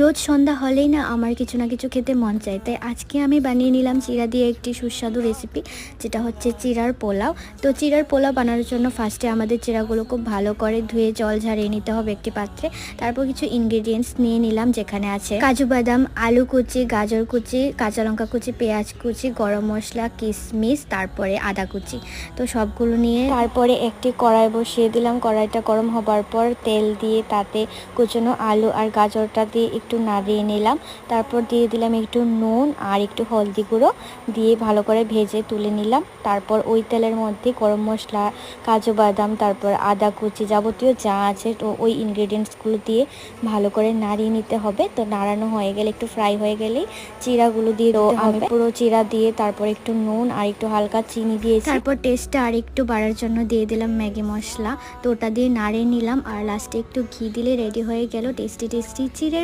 রোজ সন্ধ্যা হলেই না আমার কিছু না কিছু খেতে মন চায়, তাই আজকে আমি বানিয়ে নিলাম চিড়া দিয়ে একটি সুস্বাদু রেসিপি, যেটা হচ্ছে চিড়ার পোলাও। তো চিড়ার পোলাও বানানোর জন্য ফার্স্টে আমাদের চিড়াগুলো খুব ভালো করে ধুয়ে জল ঝারিয়ে নিতে হবে একটি পাত্রে। তারপর কিছু ইনগ্রেডিয়েন্টস নিয়ে নিলাম, যেখানে আছে কাজু বাদাম, আলু কুচি, গাজর কুচি, কাঁচা লঙ্কা কুচি, পেঁয়াজ কুচি, গরম মশলা, কিশমিশ, তারপরে আদা কুচি। তো সবগুলো নিয়ে তারপরে একটি কড়াই বসিয়ে দিলাম। কড়াইটা গরম হবার পর তেল দিয়ে তাতে কুচনো আলু আর গাজরটা দিয়ে একটু নাড়িয়ে নিলাম। তারপর দিয়ে দিলাম একটু নুন আর একটু হলদি গুঁড়ো দিয়ে ভালো করে ভেজে তুলে নিলাম। তারপর ওই তেলের মধ্যে গরম মশলা, কাজু বাদাম, তারপর আদা কুচি, যাবতীয় যা আছে তো ওই ইনগ্রেডিয়েন্টসগুলো দিয়ে ভালো করে নাড়িয়ে নিতে হবে। তো নাড়ানো হয়ে গেলে, একটু ফ্রাই হয়ে গেলেই চিড়াগুলো দিয়ে দিতে হবে। আমি পুরো চিড়া দিয়ে তারপর একটু নুন আর একটু হালকা চিনি দিয়েছি। তারপর টেস্টটা আর একটু বাড়ার জন্য দিয়ে দিলাম ম্যাগি মশলা। তো ওটা দিয়ে নাড়িয়ে নিলাম আর লাস্টে একটু ঘি দিলে রেডি হয়ে গেল টেস্টি টেস্টি চিড়ের